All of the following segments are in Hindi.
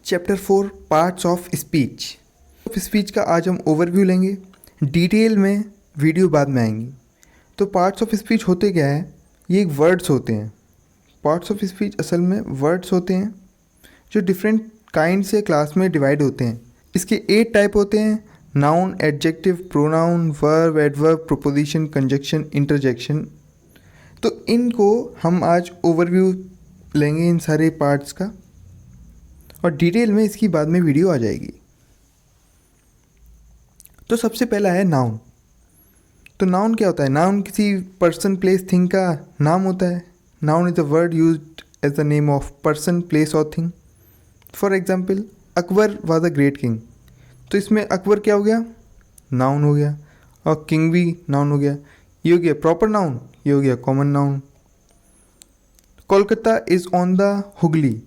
Chapter 4 parts of speech. Speech का आज हम ओवरव्यू लेंगे, डिटेल में वीडियो बाद में आएंगी। तो पार्ट्स ऑफ स्पीच होते क्या है, ये एक वर्ड्स होते हैं। पार्ट्स ऑफ स्पीच असल में वर्ड्स होते हैं जो डिफरेंट काइंड से क्लास में डिवाइड होते हैं। इसके 8 टाइप होते हैं: noun, adjective, pronoun, verb, adverb, proposition, conjunction, interjection. तो इनको हम आज ओवरव्यू लेंगे इन सारे पार्ट्स का, और डिटेल में इसकी बाद में वीडियो आ जाएगी। तो सबसे पहला है नाउन। तो नाउन क्या होता है? नाउन किसी पर्सन, प्लेस, थिंग का नाम होता है। Noun is a word used as the name of person, place और thing. For example, Akbar was a great king. तो इसमें अकबर क्या हो गया? नाउन हो गया, और किंग भी नाउन हो गया। ये हो गया प्रॉपर नाउन, ये हो गया common noun. Kolkata is on the Hooghly.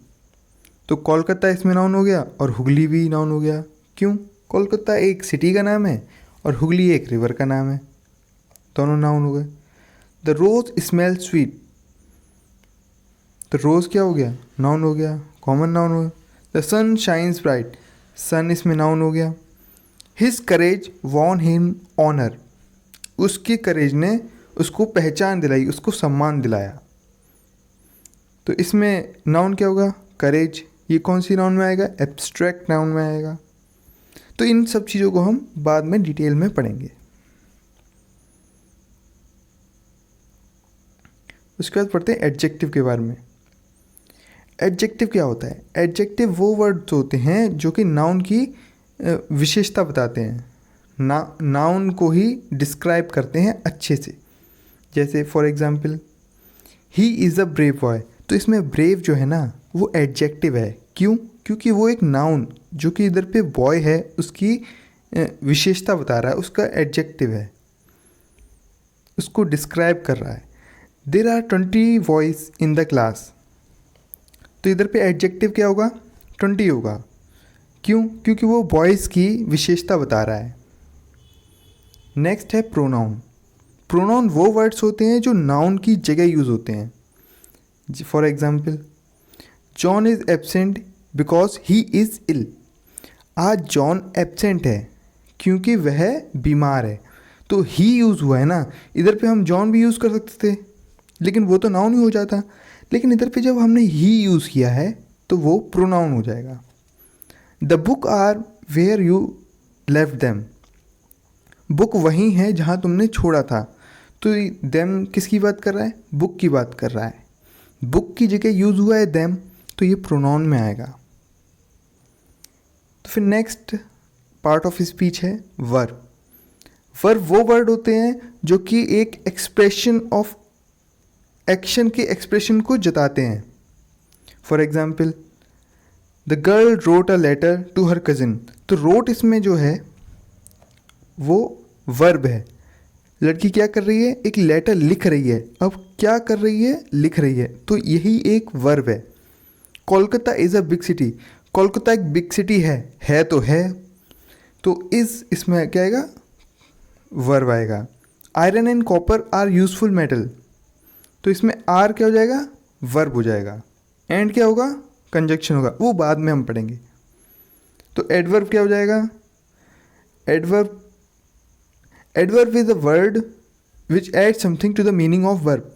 तो कोलकाता इसमें नाउन हो गया और हुगली भी नाउन हो गया। क्यों? कोलकाता एक सिटी का नाम है और हुगली एक रिवर का नाम है, दोनों नाउन हो गए। The rose smell sweet. तो रोज़ क्या हो गया? नाउन हो गया, कॉमन नाउन हो गया। The sun shines bright. Sun इसमें नाउन हो गया। His courage won him honour. उसकी करेज ने उसको पहचान दिलाई, उसको सम्मान दिलाया। तो इसमें नाउन क्या होगा? करेज। ये कौन सी नाउन में आएगा? एब्स्ट्रैक्ट नाउन में आएगा। तो इन सब चीज़ों को हम बाद में डिटेल में पढ़ेंगे। उसके बाद पढ़ते हैं एडजेक्टिव के बारे में। एडजेक्टिव क्या होता है? एडजेक्टिव वो वर्ड्स होते हैं जो कि नाउन की विशेषता बताते हैं, नाउन को ही डिस्क्राइब करते हैं अच्छे से। जैसे for example, he is a brave boy. तो इसमें ब्रेव जो है ना वो एडजेक्टिव है। क्यों? क्योंकि वो एक नाउन जो कि इधर पे बॉय है उसकी विशेषता बता रहा है, उसका एडजेक्टिव है, उसको डिस्क्राइब कर रहा है। There are 20 boys in the class. तो इधर पे एडजेक्टिव क्या होगा? 20 होगा। क्यों? क्योंकि वो बॉयज़ की विशेषता बता रहा है। नेक्स्ट है प्रोनाउन। प्रोनाउन वो वर्ड्स होते हैं जो नाउन की जगह यूज़ होते हैं। For example, John is absent because he is ill. आज जॉन एब्सेंट है क्योंकि वह बीमार है। तो ही यूज़ हुआ है ना, इधर पे हम जॉन भी यूज़ कर सकते थे लेकिन वो तो नाउन ही हो जाता। लेकिन इधर पे जब हमने ही यूज़ किया है तो वो प्रोनाउन हो जाएगा। The book are where you left them. Book वहीं है जहाँ तुमने छोड़ा था। तो देम किसकी बात कर रहा है? बुक की बात कर रहा है। बुक की जगह यूज़ हुआ है देम, तो ये प्रोनाउन में आएगा। तो फिर नेक्स्ट पार्ट ऑफ स्पीच है वर्ब। वर्ब वो वर्ड होते हैं जो कि एक एक्सप्रेशन ऑफ एक्शन के एक्सप्रेशन को जताते हैं। For example, the girl wrote a letter to her cousin. तो रोट इसमें जो है वो वर्ब है। लड़की क्या कर रही है? एक लेटर लिख रही है। अब क्या कर रही है? लिख रही है। तो यही एक वर्ब है। Kolkata is a big city. Kolkata एक बिग सिटी है तो है, तो इज़ इसमें क्या आएगा? वर्ब आएगा। Iron and copper are useful metal. तो इसमें आर क्या हो जाएगा? वर्ब हो जाएगा। एंड क्या होगा? कंजक्शन होगा, वो बाद में हम पढ़ेंगे। तो एडवर्ब क्या हो जाएगा? Adverb is a word which add something to the meaning of verb.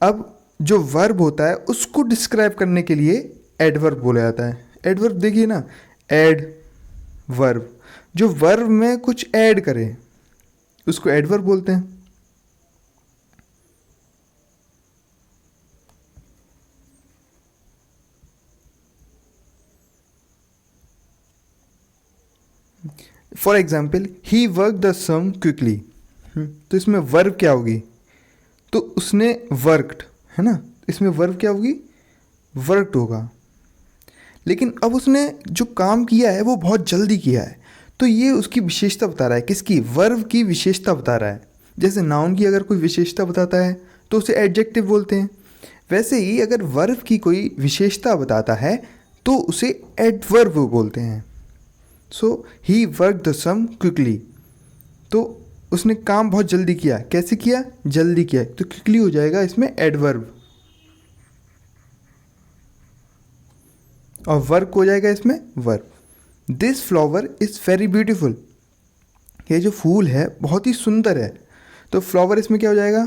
अब जो वर्ब होता है उसको डिस्क्राइब करने के लिए एडवर्ब बोला जाता है। एडवर्ब देखिए ना, एड वर्ब, जो वर्ब में कुछ ऐड करे उसको एडवर्ब बोलते हैं। For example, he work the sum quickly. तो इसमें वर्ब क्या होगी? तो उसने वर्कड, है ना, इसमें वर्ब क्या होगी? वर्कड होगा। लेकिन अब उसने जो काम किया है वो बहुत जल्दी किया है, तो ये उसकी विशेषता बता रहा है। किसकी? वर्ब की विशेषता बता रहा है। जैसे नाउन की अगर कोई विशेषता बताता है तो उसे एडजेक्टिव बोलते हैं, वैसे ही अगर वर्ब की कोई विशेषता बताता है तो उसे एडवर्ब बोलते हैं। सो ही वर्क द सम क्विकली। तो उसने काम बहुत जल्दी किया। कैसे किया? जल्दी किया, तो क्विकली हो जाएगा इसमें एडवर्ब। और वर्क हो जाएगा इसमें verb. This flower is very beautiful, ये जो फूल है बहुत ही सुंदर है। तो फ्लावर इसमें क्या हो जाएगा,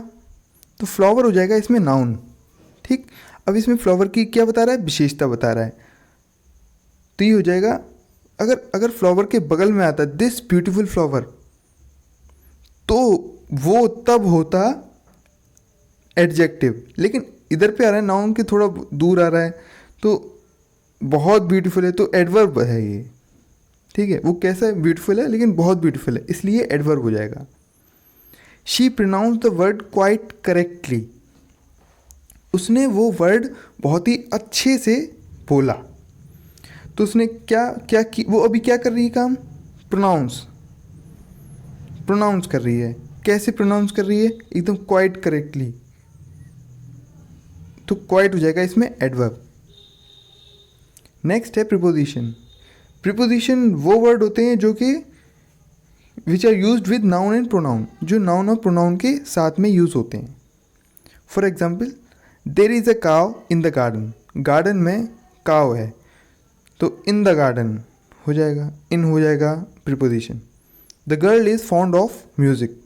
तो फ्लावर हो जाएगा इसमें नाउन। ठीक, अब इसमें फ्लावर की क्या बता रहा है, विशेषता बता रहा है। तो ये हो जाएगा, अगर अगर फ्लावर के बगल में आता दिस ब्यूटीफुल फ्लावर, तो वो तब होता एडजेक्टिव। लेकिन इधर पे आ रहा है नाउन के थोड़ा दूर आ रहा है, तो बहुत ब्यूटीफुल है तो एडवर्ब है ये। ठीक है, वो कैसा है, ब्यूटीफुल है लेकिन बहुत ब्यूटीफुल है, इसलिए एडवर्ब हो जाएगा। She pronounce the word quite correctly, उसने वो वर्ड बहुत ही अच्छे से बोला। तो उसने क्या क्या की, वो अभी क्या कर रही है काम, प्रोनाउंस कर रही है। कैसे प्रोनाउंस कर रही है, एकदम क्वाइट करेक्टली, तो क्वाइट हो जाएगा इसमें एडवर्ब। नेक्स्ट है प्रीपोजिशन। प्रीपोजिशन वो वर्ड होते हैं जो कि which are used with noun and pronoun, जो नाउन और प्रोनाउन के साथ में यूज़ होते हैं। For example, there is a cow in the garden, garden में काव है, तो इन द गार्डन हो जाएगा, इन हो जाएगा preposition. The girl is fond of music,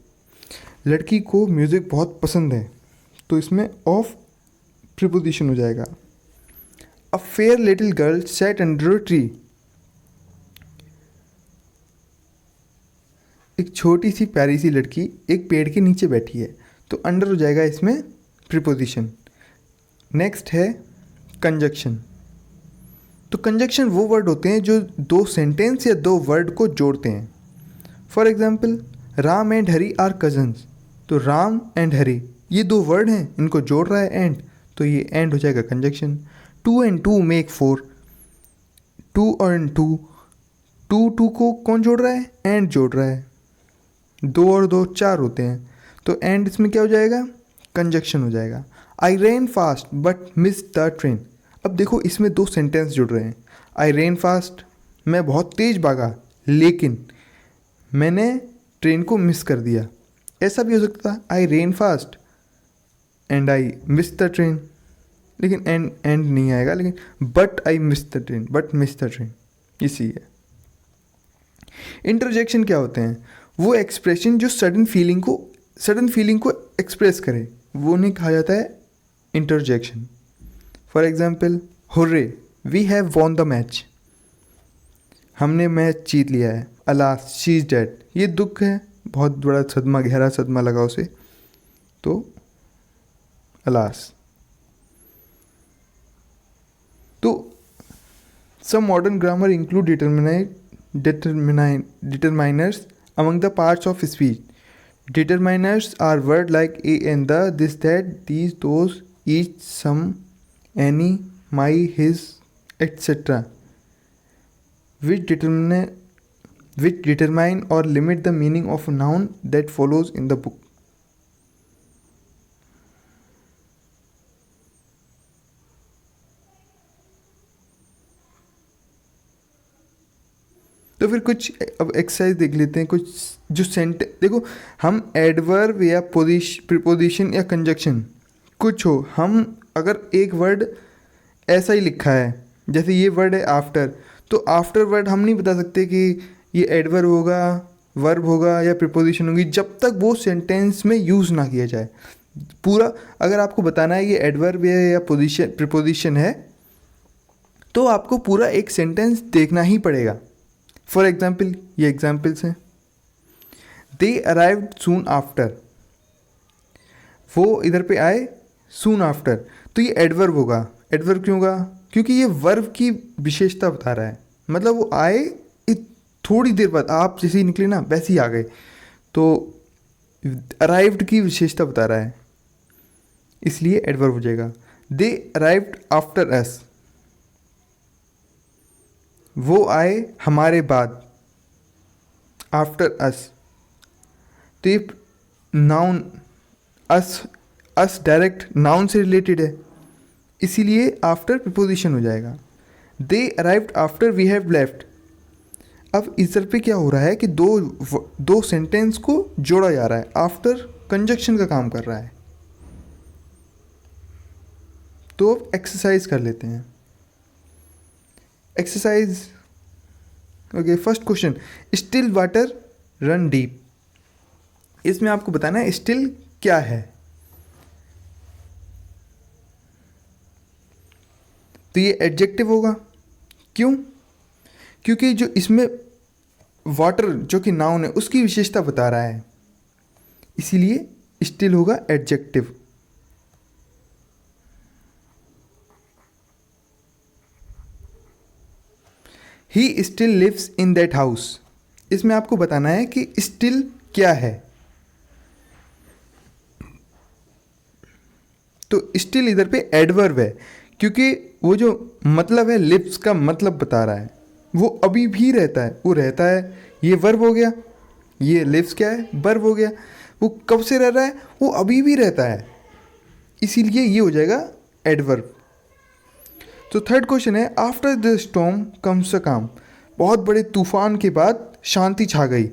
लड़की को म्यूज़िक बहुत पसंद है, तो इसमें ऑफ प्रीपोजिशन हो जाएगा। A fair little girl sat under a tree, एक छोटी सी प्यारी सी लड़की एक पेड़ के नीचे बैठी है, तो अंडर हो जाएगा इसमें प्रीपोजिशन। नेक्स्ट है कंजक्शन। तो कंजक्शन वो वर्ड होते हैं जो दो सेंटेंस या दो वर्ड को जोड़ते हैं। For example, Ram and Hari are cousins, तो राम एंड हरी ये दो वर्ड हैं, इनको जोड़ रहा है एंड, तो ये एंड हो जाएगा कंजक्शन। 2 and 2 मेक 4, 2 और 2 को कौन जोड़ रहा है, एंड जोड़ रहा है। 2 और 2 4 होते हैं, तो एंड इसमें क्या हो जाएगा, कंजक्शन हो जाएगा। I ran fast but miss the train, अब देखो इसमें दो सेंटेंस जुड़ रहे हैं। आई रेन फास्ट, मैं बहुत तेज़ भागा लेकिन मैंने ट्रेन को मिस कर दिया। ऐसा भी हो सकता है, I ran fast and I miss the train, लेकिन एंड नहीं आएगा, लेकिन but I miss the train, but miss the train, इसी है। इंटरजेक्शन क्या होते हैं, वो एक्सप्रेशन जो सडन फीलिंग को एक्सप्रेस करे, वो उन्हें कहा जाता है interjection. For example, hurray we have won the match, हमने मैच जीत लिया है। अलास शी इज डेड, ये दुख है, बहुत बड़ा सदमा, गहरा सदमा लगा उसे, तो अलास। तो some modern grammar include determiners among the parts of speech. Determiners are words like a and the, this, that, these, those, each, some, any, my, his, etc. which determine or limit the meaning of a noun that follows in the book. तो फिर कुछ अब एक्सरसाइज देख लेते हैं, कुछ जो देखो, हम एडवर्ब या प्रीपोजिशन या कंजक्शन कुछ हो, हम अगर एक वर्ड ऐसा ही लिखा है, जैसे ये वर्ड है आफ्टर, तो आफ्टर वर्ड हम नहीं बता सकते कि ये एडवर्ब होगा, वर्ब होगा या प्रीपोजिशन होगी, जब तक वो सेंटेंस में यूज़ ना किया जाए। पूरा अगर आपको बताना है ये एडवर्ब या प्रीपोजिशन है, तो आपको पूरा एक सेंटेंस देखना ही पड़ेगा। फॉर एग्जाम्पल, ये एग्जाम्पल्स हैं। दे अराइव्ड सून आफ्टर, वो इधर पे आए सून आफ्टर, तो ये एडवर्ब होगा। एडवर्ब क्यों होगा, क्योंकि ये वर्ब की विशेषता बता रहा है, मतलब वो आए थोड़ी देर बाद, आप जैसे ही निकले ना वैसे ही आ गए, तो अराइव्ड की विशेषता बता रहा है, इसलिए एडवर्ब हो जाएगा। दे अराइव्ड आफ्टर अस, वो आए हमारे बाद, आफ्टर अस, तो ये नाउन, अस डायरेक्ट नाउन से रिलेटेड है, इसीलिए आफ्टर प्रीपोजिशन हो जाएगा। They arrived after we have left, अब इस तरह पे क्या हो रहा है कि दो सेंटेंस को जोड़ा जा रहा है, आफ्टर कंजक्शन का काम कर रहा है। तो एक्सरसाइज कर लेते हैं। Exercise. Okay, first question, still water run deep. इसमें आपको बताना है स्टिल क्या है। तो ये एडजेक्टिव होगा। क्यों? क्योंकि जो इसमें वाटर जो कि नाउन है उसकी विशेषता बता रहा है, इसीलिए स्टिल होगा adjective. He still lives in that house. इसमें आपको बताना है कि स्टिल क्या है। तो स्टिल इधर पे एडवर्ब है, क्योंकि वो जो मतलब है लिव्स का मतलब बता रहा है, वो अभी भी रहता है, वो रहता है, ये वर्ब हो गया, ये लिव्स क्या है, वर्ब हो गया। वो कब से रह रहा है, वो अभी भी रहता है, इसीलिए ये हो जाएगा एडवर्ब। तो थर्ड क्वेश्चन है, after the storm comes a काम। बहुत बड़े तूफान के बाद शांति छा गई।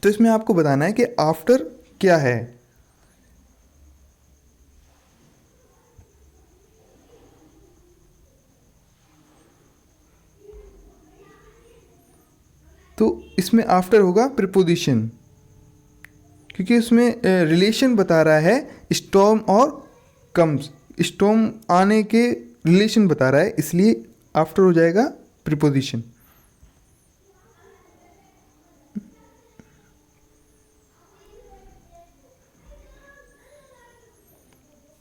तो इसमें आपको बताना है कि आफ्टर क्या है। तो इसमें आफ्टर होगा प्रीपोजिशन, क्योंकि उसमें रिलेशन बता रहा है स्टॉर्म और कम्स, स्टॉर्म आने के रिलेशन बता रहा है, इसलिए आफ्टर हो जाएगा preposition.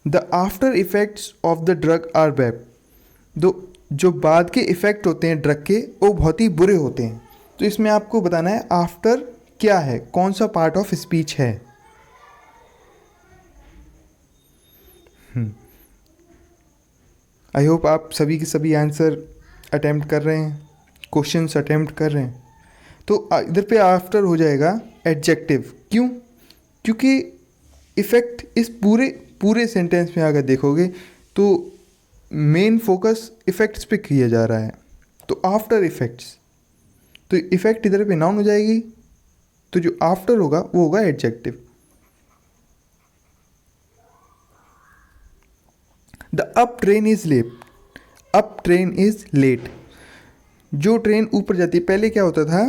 The after effects of the drug are bad. जो बाद के इफ़ेक्ट होते हैं ड्रग के, वो बहुत ही बुरे होते हैं। तो इसमें आपको बताना है आफ्टर क्या है, कौन सा पार्ट ऑफ स्पीच है। आई होप आप सभी के सभी आंसर अटेम्प्ट कर रहे हैं, क्वेश्चंस अटेम्प्ट कर रहे हैं। तो इधर पे आफ्टर हो जाएगा एडजेक्टिव। क्यों? क्योंकि इफ़ेक्ट इस पूरे सेंटेंस में अगर देखोगे तो मेन फोकस इफ़ेक्ट्स पे किया जा रहा है। तो आफ्टर इफ़ेक्ट्स, तो इफ़ेक्ट इधर पे नाउन हो जाएगी, तो जो आफ्टर होगा वो होगा adjective. The up train is late. Up train is late. जो ट्रेन ऊपर जाती है, पहले क्या होता था,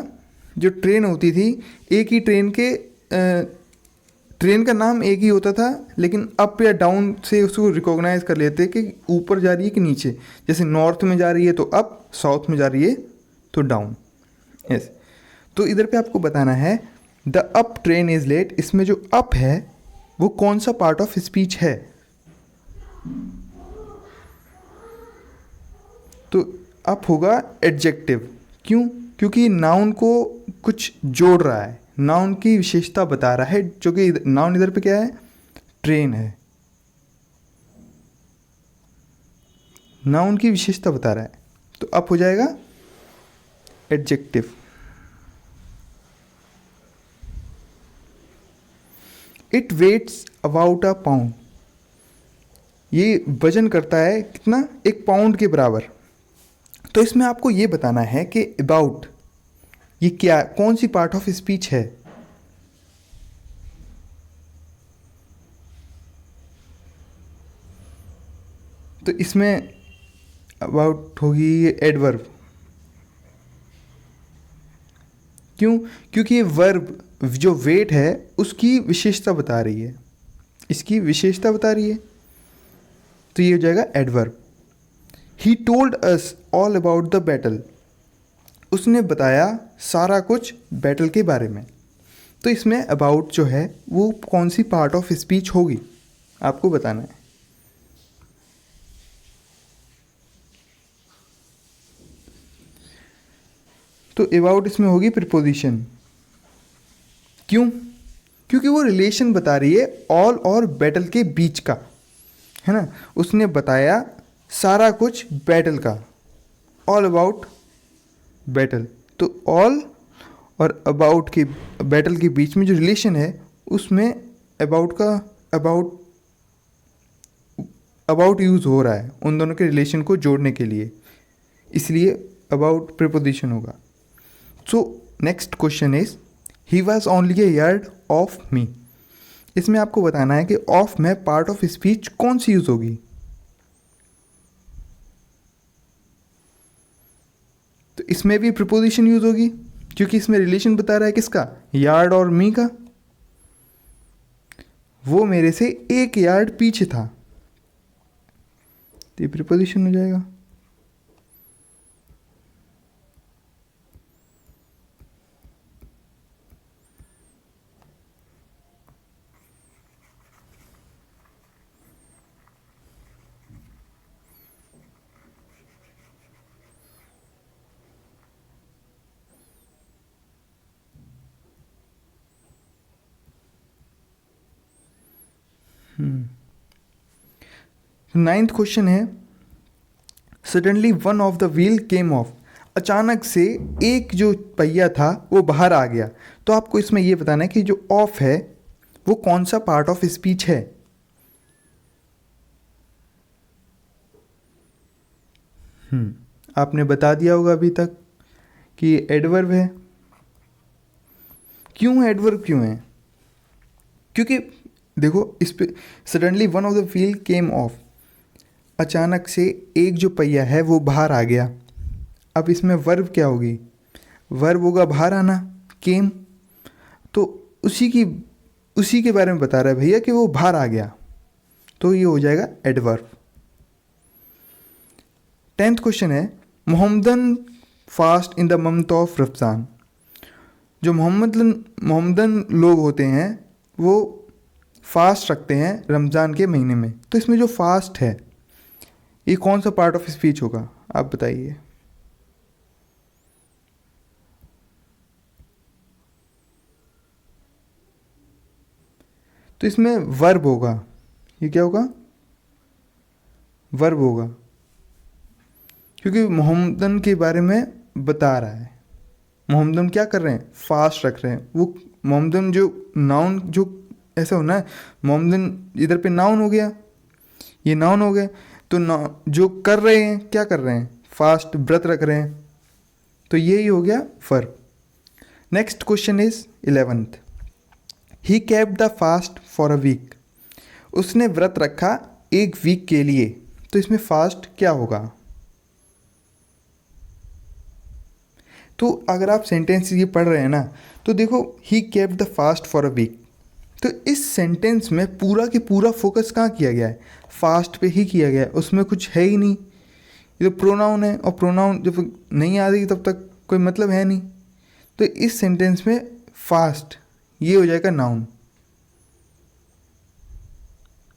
जो ट्रेन होती थी एक ही ट्रेन का नाम एक ही होता था, लेकिन अप या डाउन से उसको रिकॉग्नाइज कर लेते कि ऊपर जा रही है कि नीचे। जैसे नॉर्थ में जा रही है तो अप, साउथ में जा रही है तो डाउन। यस, तो इधर पे आपको बताना है the up train is late. इसमें जो अप है वो कौन सा पार्ट ऑफ स्पीच है। तो अप होगा एडजेक्टिव। क्यों? क्योंकि नाउन को कुछ जोड़ रहा है, नाउन की विशेषता बता रहा है, जो कि नाउन इधर पे क्या है, ट्रेन है। नाउन की विशेषता बता रहा है, तो अप हो जाएगा adjective. It weighs about a pound. ये वजन करता है कितना, 1 पाउंड के बराबर। तो इसमें आपको ये बताना है कि अबाउट ये क्या, कौन सी पार्ट ऑफ स्पीच है। तो इसमें अबाउट होगी ये एडवर्ब। क्यों? क्योंकि ये वर्ब जो वेट है उसकी विशेषता बता रही है, इसकी विशेषता बता रही है, तो ये हो जाएगा adverb. He told us all about the battle. उसने बताया सारा कुछ बैटल के बारे में। तो इसमें अबाउट जो है वो कौन सी पार्ट ऑफ स्पीच होगी, आपको बताना है। तो अबाउट इसमें होगी प्रीपोजिशन। क्यों? क्योंकि वो रिलेशन बता रही है ऑल और बैटल के बीच का, है ना। उसने बताया सारा कुछ बैटल का, ऑल अबाउट बैटल। तो ऑल और अबाउट के बैटल के बीच में जो रिलेशन है उसमें अबाउट यूज़ हो रहा है उन दोनों के रिलेशन को जोड़ने के लिए, इसलिए अबाउट प्रीपोजिशन होगा। So next question is he was only A yard of me. इसमें आपको बताना है कि ऑफ में पार्ट ऑफ स्पीच कौन सी यूज़ होगी। तो इसमें भी प्रीपोजिशन यूज होगी क्योंकि इसमें रिलेशन बता रहा है किसका, यार्ड और मी का। वो मेरे से 1 यार्ड पीछे था, तो ये प्रीपोजिशन हो जाएगा। नाइन्थ क्वेश्चन है, suddenly one of the wheel came of. अचानक से एक जो पहिया था वो बाहर आ गया। तो आपको इसमें ये बताना है कि जो ऑफ है वो कौन सा पार्ट ऑफ स्पीच है। आपने बता दिया होगा अभी तक कि एडवर्ब है। क्यों एडवर्ब क्यों है? क्योंकि देखो इस पे suddenly one of the wheel came of, अचानक से एक जो पहिया है वो बाहर आ गया। अब इसमें वर्ब क्या होगी? वर्ब होगा बाहर आना, केम। तो उसी के बारे में बता रहा है भैया कि वो बाहर आ गया, तो ये हो जाएगा एडवर्ब। 10th क्वेश्चन है, Mohammedan fast in the month of Ramzan. जो मोहम्मदन लोग होते हैं वो फास्ट रखते हैं रमज़ान के महीने में। तो इसमें जो फास्ट है ये कौन सा पार्ट ऑफ स्पीच होगा, आप बताइए। तो इसमें वर्ब होगा। ये क्या होगा? वर्ब होगा, क्योंकि मोहम्मदन के बारे में बता रहा है। मोहम्मदन क्या कर रहे हैं? फास्ट रख रहे हैं। वो मोहम्मदन जो नाउन जो ऐसा होना है, मोहम्मदन इधर पे नाउन हो गया, ये नाउन हो गया। तो जो कर रहे हैं क्या कर रहे हैं? फास्ट, व्रत रख रहे हैं। तो यही हो गया verb. Next question is 11th, he kept the fast for a week. उसने व्रत रखा 1 वीक के लिए। तो इसमें फास्ट क्या होगा? तो अगर आप सेंटेंस ये पढ़ रहे हैं ना, तो देखो he kept the fast for a week. तो इस सेंटेंस में पूरा के पूरा फोकस कहाँ किया गया है? फास्ट पे ही किया गया है, उसमें कुछ है ही नहीं। ये तो प्रोनाउन है, और प्रोनाउन जब नहीं आ रही तब तक कोई मतलब है नहीं। तो इस सेंटेंस में फास्ट ये हो जाएगा नाउन,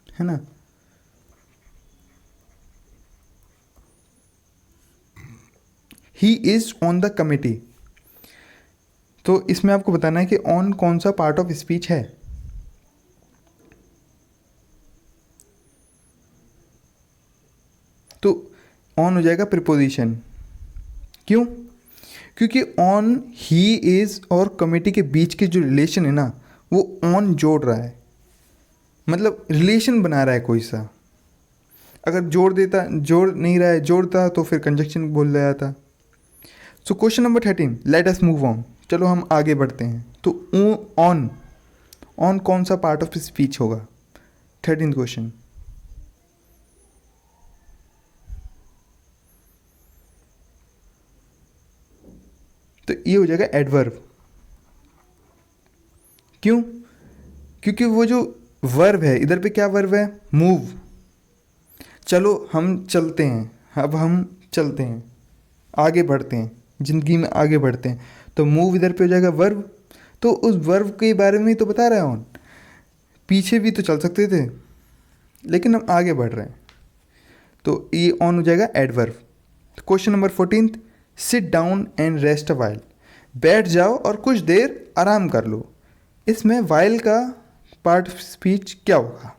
है ना। He is on the committee. तो इसमें आपको बताना है कि ऑन कौन सा पार्ट ऑफ स्पीच है। तो ऑन हो जाएगा प्रीपोजिशन। क्यों? क्योंकि ऑन, ही इज और कमिटी के बीच के जो रिलेशन है ना, वो ऑन जोड़ रहा है, मतलब रिलेशन बना रहा है कोई सा। अगर जोड़ नहीं रहा है, जोड़ता तो फिर कंजक्शन बोल रहा था। So question number 13, let us move on. चलो हम आगे बढ़ते हैं। तो ऑन कौन सा पार्ट ऑफ स्पीच होगा? 13th question. तो ये हो जाएगा एडवर्ब। क्यों? क्योंकि वो जो वर्ब है, इधर पे क्या वर्ब है? मूव। चलो हम चलते हैं, अब हम चलते हैं, आगे बढ़ते हैं, ज़िंदगी में आगे बढ़ते हैं। तो मूव इधर पे हो जाएगा वर्ब। तो उस वर्ब के बारे में ही तो बता रहा है ऑन। पीछे भी तो चल सकते थे, लेकिन हम आगे बढ़ रहे हैं, तो ये ऑन हो जाएगा adverb. Question number 14, sit down and rest a while. बैठ जाओ और कुछ देर आराम कर लो। इसमें वाइल का पार्ट ऑफ स्पीच क्या होगा?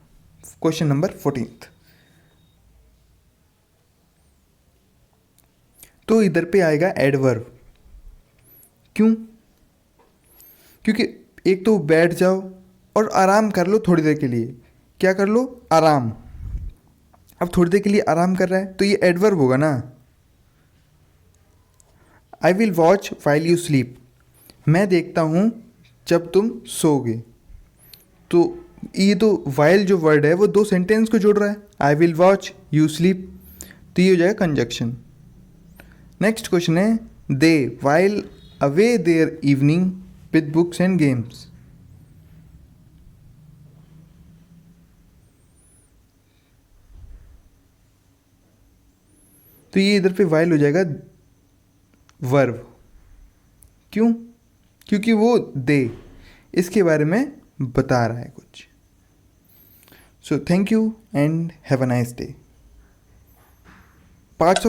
Question number 14। तो इधर पे आएगा एडवर्ब। क्यों? क्योंकि एक तो बैठ जाओ और आराम कर लो थोड़ी देर के लिए। क्या कर लो? आराम। अब थोड़ी देर के लिए आराम कर रहा है, तो ये एडवर्ब होगा ना। आई will watch while you sleep. मैं देखता हूँ जब तुम सोओगे। तो ये तो वाइल जो वर्ड है वो 2 सेंटेंस को जोड़ रहा है, I will watch, you sleep. तो ये हो जाएगा कंजक्शन। नेक्स्ट क्वेश्चन है, they while away their evening with books and games. तो ये इधर पे वाइल हो जाएगा वर्ब। क्यों? क्योंकि वो दे इसके बारे में बता रहा है कुछ। So thank you and have a nice day. Parts